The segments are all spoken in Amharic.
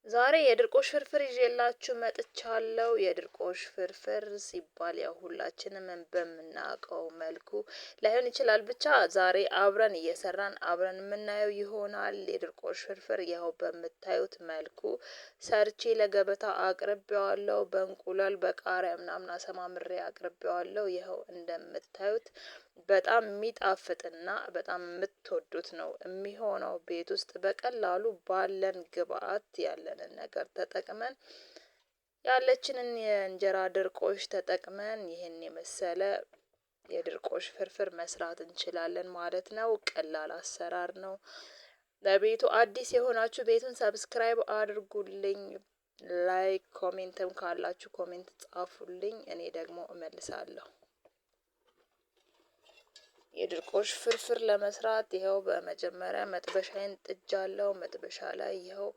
ዛሬ የድርቆሽ ፍርፍር ይዤላችሁ መጥቻለሁ። የድርቆሽ ፍርፍር ሲባል ያው ሁላችንም በምናውቀው መልኩ ላይሆን ይችላል። ብቻ ዛሬ አብረን እየሰራን አብረን የምናየው ይሆናል። የድርቆሽ ፍርፍር ያው በምታዩት መልኩ ሰርቼ ለገበታ አቅርቤዋለሁ። በእንቁላል በቃሪያ ምናምን አሰማምሬ አቅርቤዋለሁ። ይኸው እንደምታዩት በጣም የሚጣፍጥና በጣም የምትወዱት ነው የሚሆነው። ቤት ውስጥ በቀላሉ ባለን ግብአት ያለንን ነገር ተጠቅመን ያለችንን የእንጀራ ድርቆሽ ተጠቅመን ይህን የመሰለ የድርቆሽ ፍርፍር መስራት እንችላለን ማለት ነው። ቀላል አሰራር ነው። ለቤቱ አዲስ የሆናችሁ ቤቱን ሰብስክራይብ አድርጉልኝ። ላይክ ኮሜንትም ካላችሁ ኮሜንት ጻፉልኝ፣ እኔ ደግሞ እመልሳለሁ። የድርቆሽ ፍርፍር ለመስራት ይኸው በመጀመሪያ መጥበሻዬን ጥጃለሁ። መጥበሻ ላይ ይኸው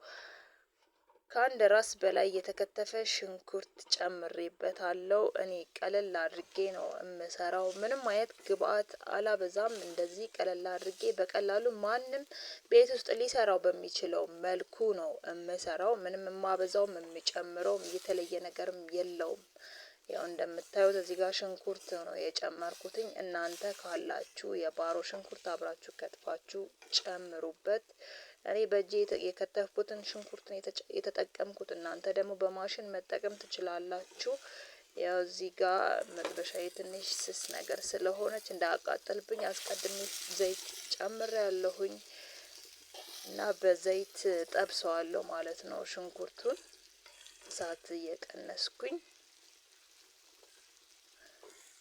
ከአንድ ራስ በላይ የተከተፈ ሽንኩርት ጨምሬበታለሁ። እኔ ቀለል አድርጌ ነው የምሰራው። ምንም አይነት ግብአት አላበዛም። እንደዚህ ቀለል አድርጌ በቀላሉ ማንም ቤት ውስጥ ሊሰራው በሚችለው መልኩ ነው የምሰራው። ምንም የማበዛውም የሚጨምረውም የተለየ ነገርም የለውም። ያው እንደምታዩት እዚህ ጋር ሽንኩርት ነው የጨመርኩትኝ። እናንተ ካላችሁ የባሮ ሽንኩርት አብራችሁ ከትፋችሁ ጨምሩበት። እኔ በእጄ የከተፍኩትን ሽንኩርት ነው የተጠቀምኩት። እናንተ ደግሞ በማሽን መጠቀም ትችላላችሁ። ያው እዚህ ጋር መጥበሻዬ ትንሽ ስስ ነገር ስለሆነች እንዳያቃጥልብኝ አስቀድሜ ዘይት ጨምሬያለሁኝ እና በዘይት ጠብሰዋለሁ ማለት ነው። ሽንኩርቱን እሳት እየቀነስኩኝ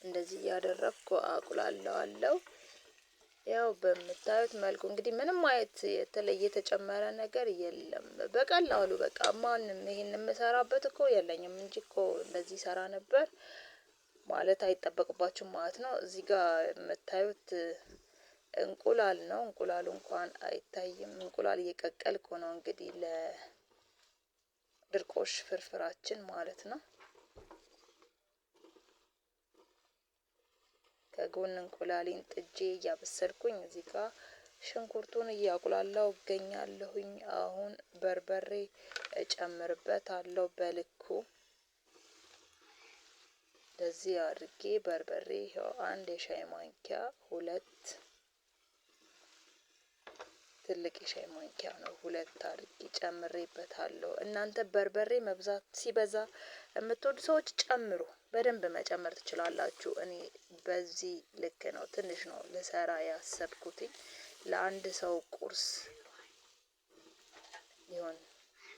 እንደዚህ እያደረኩ አቁላለዋለሁ። ያው በምታዩት መልኩ እንግዲህ ምንም አይነት የተለየ የተጨመረ ነገር የለም። በቀላሉ በቃ ማንም ይሄን የምሰራበት እኮ የለኝም እንጂ እኮ እንደዚህ ሰራ ነበር ማለት አይጠበቅባችሁም ማለት ነው። እዚህ ጋር የምታዩት እንቁላል ነው። እንቁላሉ እንኳን አይታይም። እንቁላል እየቀቀልኩ ነው እንግዲህ ለድርቆሽ ፍርፍራችን ማለት ነው። ከጎን እንቁላሌን ጥጄ እያበሰልኩኝ እዚህ ጋር ሽንኩርቱን እያቁላላው እገኛለሁኝ። አሁን በርበሬ እጨምርበታለሁ በልኩ። እንደዚህ አድርጌ በርበሬ ይኸው አንድ የሻይ ማንኪያ፣ ሁለት ትልቅ የሻይ ማንኪያ ነው፣ ሁለት አድርጌ ጨምሬበታለሁ። እናንተ በርበሬ መብዛት ሲበዛ የምትወዱ ሰዎች ጨምሩ፣ በደንብ መጨመር ትችላላችሁ። እኔ በዚህ ልክ ነው፣ ትንሽ ነው ልሰራ ያሰብኩትኝ። ለአንድ ሰው ቁርስ ሊሆን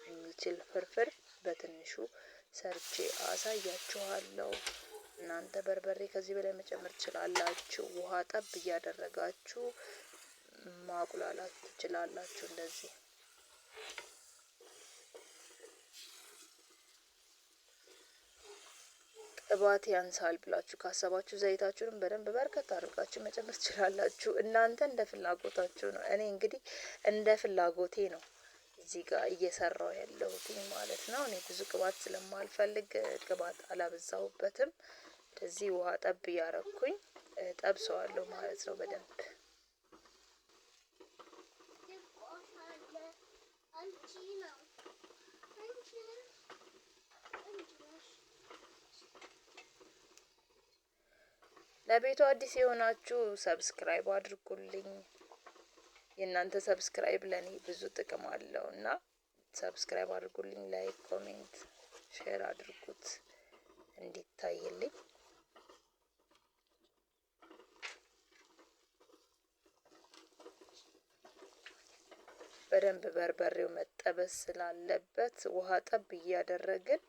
የሚችል ፍርፍር በትንሹ ሰርቼ አሳያችኋለሁ። እናንተ በርበሬ ከዚህ በላይ መጨመር ትችላላችሁ። ውሃ ጠብ እያደረጋችሁ ማቁላላት ትችላላችሁ። እንደዚህ ቅባት ያንሳል ብላችሁ ካሰባችሁ ዘይታችሁንም በደንብ በርከት አድርጋችሁ መጨመር ትችላላችሁ። እናንተ እንደ ፍላጎታችሁ ነው። እኔ እንግዲህ እንደ ፍላጎቴ ነው እዚህ ጋር እየሰራው ያለሁትኝ ማለት ነው። እኔ ብዙ ቅባት ስለማልፈልግ ቅባት አላበዛሁበትም። እንደዚህ ውሃ ጠብ እያረኩኝ ጠብሰዋለሁ ማለት ነው በደንብ። ለቤቱ አዲስ የሆናችሁ ሰብስክራይብ አድርጉልኝ። የእናንተ ሰብስክራይብ ለኔ ብዙ ጥቅም አለው እና ሰብስክራይብ አድርጉልኝ። ላይክ፣ ኮሜንት፣ ሼር አድርጉት እንዲታይልኝ። በደንብ በርበሬው መጠበስ ስላለበት ውሃ ጠብ እያደረግን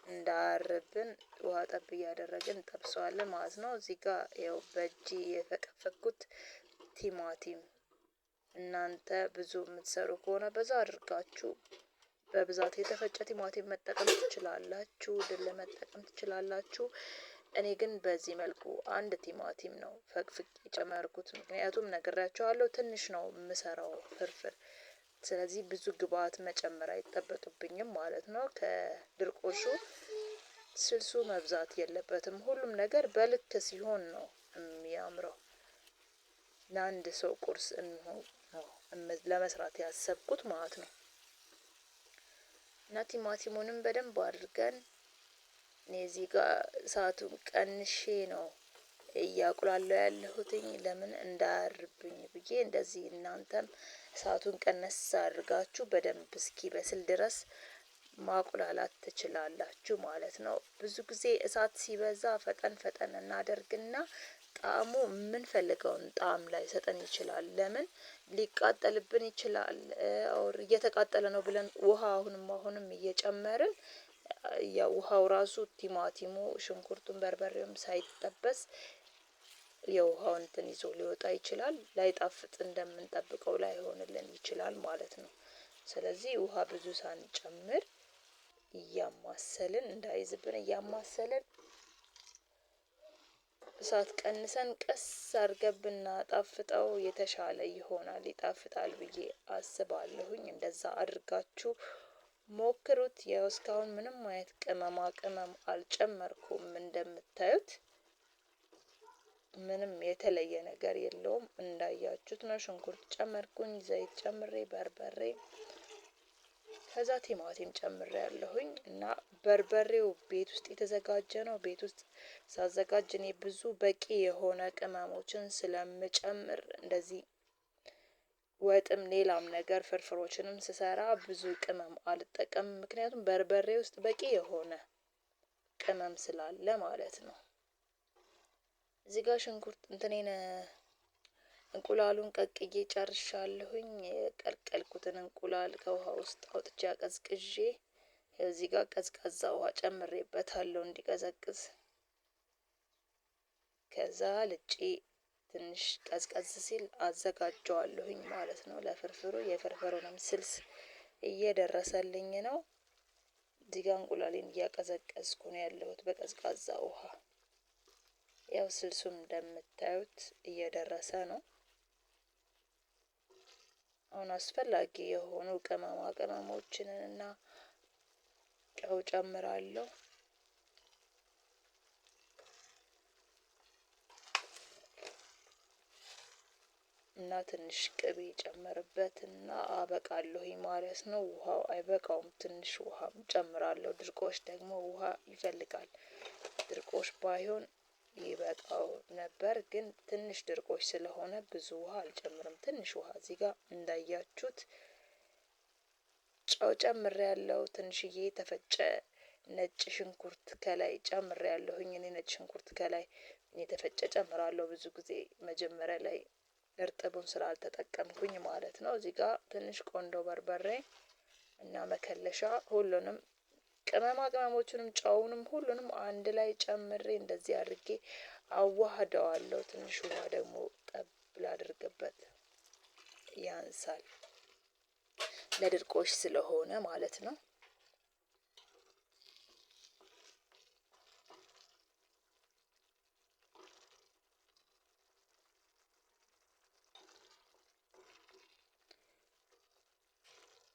እንዳያርብን ውሃ ጠብ እያደረግን እንጠብሰዋለን ማለት ነው። እዚህ ጋር ያው በእጄ የፈቀፈኩት ቲማቲም፣ እናንተ ብዙ የምትሰሩ ከሆነ በዛ አድርጋችሁ በብዛት የተፈጨ ቲማቲም መጠቀም ትችላላችሁ፣ ድል መጠቀም ትችላላችሁ። እኔ ግን በዚህ መልኩ አንድ ቲማቲም ነው ፈቅፍቅ የጨመርኩት። ምክንያቱም ነግሬያችኋለሁ ትንሽ ነው የምሰራው ፍርፍር፣ ስለዚህ ብዙ ግብአት መጨመር አይጠበቅብኝም ማለት ነው። ከድርቆሹ ስልሱ መብዛት የለበትም። ሁሉም ነገር በልክ ሲሆን ነው የሚያምረው። ለአንድ ሰው ቁርስ የሚሆን ነው ለመስራት ያሰብኩት ማለት ነው። እና ቲማቲሙንም በደንብ አድርገን እኔ እዚህ ጋር እሳቱን ቀንሼ ነው እያቁላለሁ ያለሁትኝ ለምን እንዳያርብኝ ብዬ። እንደዚህ እናንተም እሳቱን ቀነስ አድርጋችሁ በደንብ እስኪ በስል ድረስ ማቁላላት ትችላላችሁ ማለት ነው። ብዙ ጊዜ እሳት ሲበዛ ፈጠን ፈጠን እናደርግና ጣዕሙ የምንፈልገውን ጣዕም ላይ ሰጠን ይችላል። ለምን ሊቃጠልብን ይችላል። ኦር እየተቃጠለ ነው ብለን ውሃ አሁንም እየጨመርን የውሃው ራሱ ቲማቲሙ፣ ሽንኩርቱን፣ በርበሬውም ሳይጠበስ የውሃው እንትን ይዞ ሊወጣ ይችላል። ላይጣፍጥ እንደምንጠብቀው ላይሆንልን ይችላል ማለት ነው። ስለዚህ ውሃ ብዙ ሳንጨምር እያማሰልን እንዳይዝብን እያማሰልን እሳት ቀንሰን ቀስ አድርገን ብናጣፍጠው የተሻለ ይሆናል፣ ይጣፍጣል ብዬ አስባለሁኝ። እንደዛ አድርጋችሁ ሞክሩት። ያው እስካሁን ምንም አይነት ቅመማ ቅመም አልጨመርኩም። እንደምታዩት ምንም የተለየ ነገር የለውም። እንዳያችሁት ነው። ሽንኩርት ጨመርኩኝ፣ ዘይት ጨምሬ፣ በርበሬ ከዛ ቲማቲም ጨምሬ ያለሁኝ እና በርበሬው ቤት ውስጥ የተዘጋጀ ነው። ቤት ውስጥ ሳዘጋጅ እኔ ብዙ በቂ የሆነ ቅመሞችን ስለምጨምር እንደዚህ ወጥም ሌላም ነገር ፍርፍሮችንም ስሰራ ብዙ ቅመም አልጠቀምም። ምክንያቱም በርበሬ ውስጥ በቂ የሆነ ቅመም ስላለ ማለት ነው። እዚህ ጋር ሽንኩርት እንቁላሉን ቀቅዬ ጨርሻለሁኝ። የቀቀልኩትን እንቁላል ከውሃ ውስጥ አውጥቼ አቀዝቅዤ እዚህ ጋር ቀዝቃዛ ውሃ ጨምሬበታለሁ እንዲቀዘቅዝ። ከዛ ልጬ ትንሽ ቀዝቀዝ ሲል አዘጋጀዋለሁኝ ማለት ነው ለፍርፍሩ። የፍርፍሩንም ስልስ እየደረሰልኝ ነው። እዚህ ጋር እንቁላሌን እያቀዘቀዝኩ ነው ያለሁት በቀዝቃዛ ውሃ። ያው ስልሱም እንደምታዩት እየደረሰ ነው። አሁን አስፈላጊ የሆኑ ቅመማ ቅመሞችን እና ጨው ጨምራለሁ። እና ትንሽ ቅቤ ጨምርበትና አበቃለሁኝ ማለት ነው። ውሃው አይበቃውም፣ ትንሽ ውሃም ጨምራለሁ። ድርቆሽ ደግሞ ውሃ ይፈልጋል። ድርቆሽ ባይሆን ይበቃው ነበር፣ ግን ትንሽ ድርቆሽ ስለሆነ ብዙ ውሃ አልጨምርም። ትንሽ ውሃ እዚህ ጋር እንዳያችሁት ጨው ጨምሬያለሁ። ትንሽዬ የተፈጨ ነጭ ሽንኩርት ከላይ ጨምሬያለሁኝ። እኔ ነጭ ሽንኩርት ከላይ የተፈጨ ጨምራለሁ ብዙ ጊዜ መጀመሪያ ላይ እርጥቡን ስላልተጠቀምኩኝ ማለት ነው። እዚህ ጋር ትንሽ ቆንዶ በርበሬ እና መከለሻ ሁሉንም ቅመማ ቅመሞቹንም ጨውንም ሁሉንም አንድ ላይ ጨምሬ እንደዚህ አድርጌ አዋህደዋለሁ። ትንሽ ውሃ ደግሞ ጠብ ላድርግበት፣ ያንሳል ለድርቆሽ ስለሆነ ማለት ነው።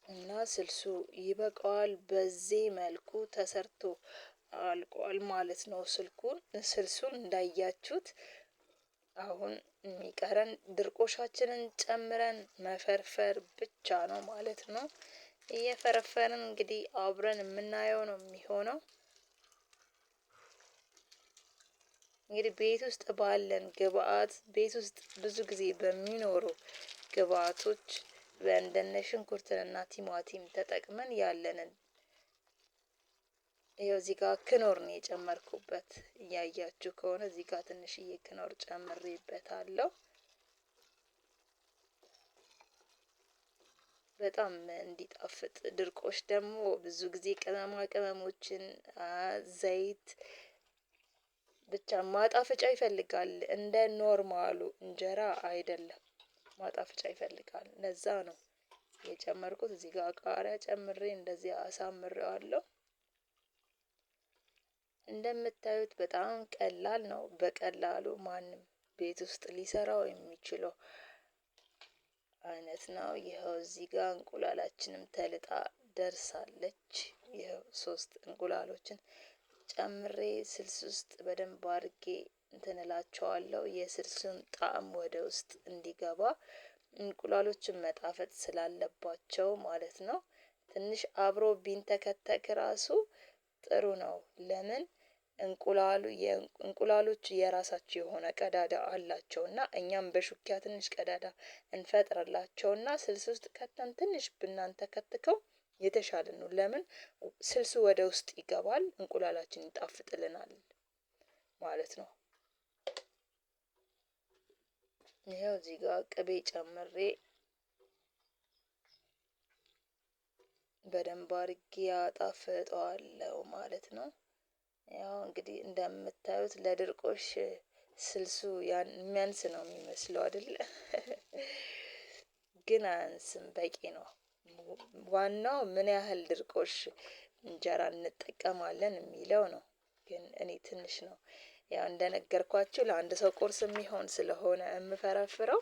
እና ስልሱ ይበቃዋል። በዚህ መልኩ ተሰርቶ አልቋል ማለት ነው። ስልሱን እንዳያችሁት አሁን የሚቀረን ድርቆሻችንን ጨምረን መፈርፈር ብቻ ነው ማለት ነው። እየፈረፈርን እንግዲህ አብረን የምናየው ነው የሚሆነው። እንግዲህ ቤት ውስጥ ባለን ግብአት፣ ቤት ውስጥ ብዙ ጊዜ በሚኖሩ ግብአቶች እንደነ ሽንኩርትና ቲማቲም ተጠቅመን ያለንን ይኸው እዚህ ጋር ክኖር ነው የጨመርኩበት። እያያችሁ ከሆነ እዚህ ጋር ትንሽዬ ክኖር ጨምሬበታለሁ። በጣም እንዲጣፍጥ። ድርቆሽ ደግሞ ብዙ ጊዜ ቅመማ ቅመሞችን፣ ዘይት ብቻ ማጣፈጫ ይፈልጋል። እንደ ኖርማሉ እንጀራ አይደለም፣ ማጣፈጫ ይፈልጋል። ለዛ ነው የጨመርኩት። እዚህ ጋር ቃሪያ ጨምሬ እንደዚህ አሳምሬዋለሁ። እንደምታዩት በጣም ቀላል ነው። በቀላሉ ማንም ቤት ውስጥ ሊሰራው የሚችለው አይነት ነው። ይኸው እዚህ ጋር እንቁላላችንም ተልጣ ደርሳለች። ይኸው 3 እንቁላሎችን ጨምሬ ስልስ ውስጥ በደንብ አድርጌ እንትን እላቸዋለሁ። የስልሱን ጣዕም ወደ ውስጥ እንዲገባ እንቁላሎችን መጣፈጥ ስላለባቸው ማለት ነው። ትንሽ አብሮ ቢንተከተክ ራሱ ጥሩ ነው። ለምን እንቁላሎች የራሳቸው የሆነ ቀዳዳ አላቸው እና እኛም በሹኪያ ትንሽ ቀዳዳ እንፈጥርላቸውና ስልስ ውስጥ ከተን ትንሽ ብናንተከትከው የተሻለ ነው። ለምን ስልሱ ወደ ውስጥ ይገባል፣ እንቁላላችን ይጣፍጥልናል ማለት ነው። ይኸው እዚህ ጋር ቅቤ ጨምሬ በደንብ አድርጌ አጣፍጠዋለሁ ማለት ነው። ያው እንግዲህ እንደምታዩት ለድርቆሽ ስልሱ የሚያንስ ነው የሚመስለው አይደለ? ግን አያንስም፣ በቂ ነው። ዋናው ምን ያህል ድርቆሽ እንጀራ እንጠቀማለን የሚለው ነው። ግን እኔ ትንሽ ነው ያው እንደነገርኳችሁ ለአንድ ሰው ቁርስ የሚሆን ስለሆነ የምፈረፍረው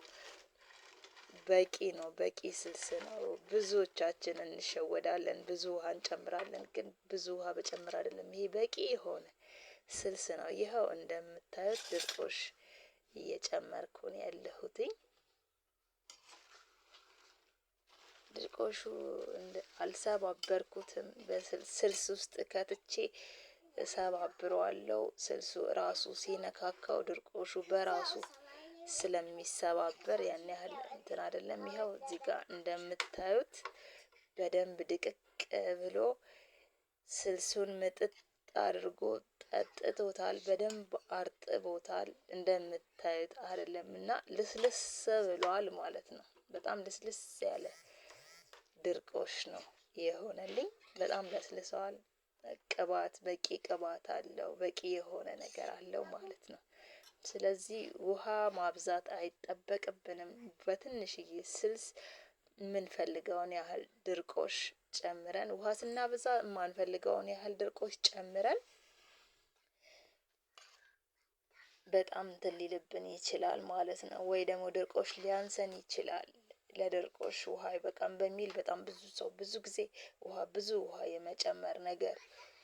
በቂ ነው። በቂ ስልስ ነው። ብዙዎቻችን እንሸወዳለን፣ ብዙ ውሃ እንጨምራለን። ግን ብዙ ውሃ በጨምር አይደለም፣ ይሄ በቂ የሆነ ስልስ ነው። ይኸው እንደምታዩት ድርቆሽ እየጨመርኩ ነው ያለሁትኝ። ድርቆሹ አልሰባበርኩትም፣ በስልስ ውስጥ ከትቼ እሰባብረዋለሁ። ስልሱ ራሱ ሲነካካው ድርቆሹ በራሱ ስለሚሰባበር ያን ያህል እንትን አይደለም። ይኸው እዚህ ጋር እንደምታዩት በደንብ ድቅቅ ብሎ ስልሱን ምጥጥ አድርጎ ጠጥቶታል፣ በደንብ አርጥቦታል። እንደምታዩት አይደለም እና ልስልስ ብሏል ማለት ነው። በጣም ልስልስ ያለ ድርቆሽ ነው የሆነልኝ። በጣም ለስልሰዋል። ቅባት በቂ ቅባት አለው፣ በቂ የሆነ ነገር አለው ማለት ነው። ስለዚህ ውሃ ማብዛት አይጠበቅብንም። በትንሽዬ ስልስ የምንፈልገውን ያህል ድርቆሽ ጨምረን፣ ውሃ ስናበዛ የማንፈልገውን ያህል ድርቆሽ ጨምረን በጣም እንትን ሊልብን ይችላል ማለት ነው። ወይ ደግሞ ድርቆሽ ሊያንሰን ይችላል። ለድርቆሽ ውሃ አይበቃም በሚል በጣም ብዙ ጊዜ ብዙ ውሃ የመጨመር ነገር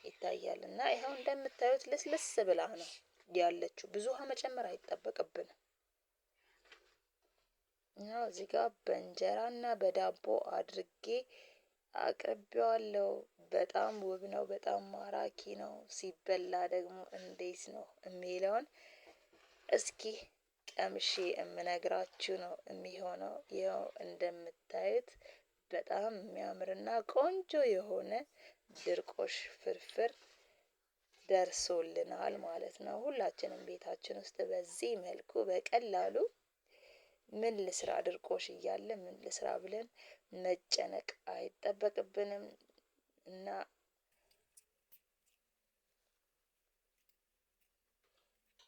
ይታያል እና ይኸው እንደምታዩት ልስልስ ብላ ነው ያለችው። ብዙ ውሃ መጨመር አይጠበቅብንም። ያው እዚህ ጋር በእንጀራና በዳቦ አድርጌ አቅርቤዋለሁ። በጣም ውብ ነው፣ በጣም ማራኪ ነው። ሲበላ ደግሞ እንዴት ነው የሚለውን እስኪ ቀምሼ የምነግራችሁ ነው የሚሆነው። ይኸው እንደምታዩት በጣም የሚያምርና ቆንጆ የሆነ ድርቆሽ ፍርፍር ደርሶልናል ማለት ነው። ሁላችንም ቤታችን ውስጥ በዚህ መልኩ በቀላሉ ምን ልስራ ድርቆሽ እያለ ምን ልስራ ብለን መጨነቅ አይጠበቅብንም እና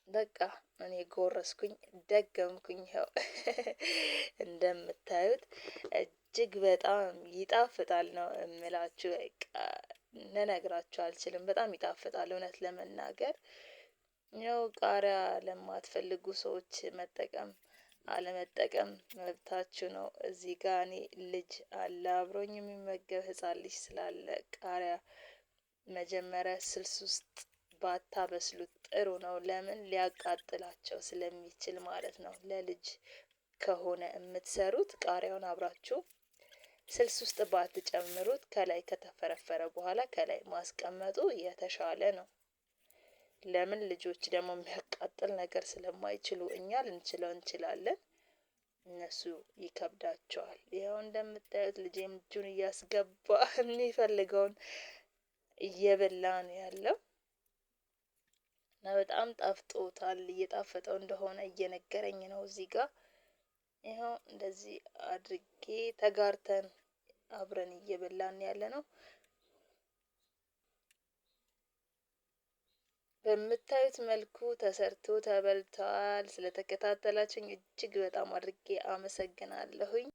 በቃ እኔ ጎረስኩኝ፣ ደገምኩኝ። ይኸው እንደምታዩት እጅግ በጣም ይጣፍጣል ነው የምላችሁ። በቃ ልነግራችሁ አልችልም። በጣም ይጣፍጣል እውነት ለመናገር። ያው ቃሪያ ለማትፈልጉ ሰዎች መጠቀም አለመጠቀም መብታችሁ ነው። እዚህ ጋር እኔ ልጅ አለ አብሮኝ የሚመገብ ህፃን ልጅ ስላለ ቃሪያ መጀመሪያ ስልስ ውስጥ ባታበስሉት ጥሩ ነው። ለምን ሊያቃጥላቸው ስለሚችል ማለት ነው። ለልጅ ከሆነ የምትሰሩት ቃሪያውን አብራችሁ ስልስ ውስጥ ባትጨምሩት ከላይ ከተፈረፈረ በኋላ ከላይ ማስቀመጡ የተሻለ ነው። ለምን ልጆች ደግሞ የሚያቃጥል ነገር ስለማይችሉ፣ እኛ ልንችለው እንችላለን፣ እነሱ ይከብዳቸዋል። ይኸው እንደምታዩት ልጄም እጁን እያስገባ የሚፈልገውን እየበላ ነው ያለው እና በጣም ጣፍጦታል። እየጣፈጠው እንደሆነ እየነገረኝ ነው እዚህ ጋር። ይኸው እንደዚህ አድርጌ ተጋርተን አብረን እየበላን ያለ ነው። በምታዩት መልኩ ተሰርቶ ተበልቷል። ስለተከታተላችሁኝ እጅግ በጣም አድርጌ አመሰግናለሁኝ።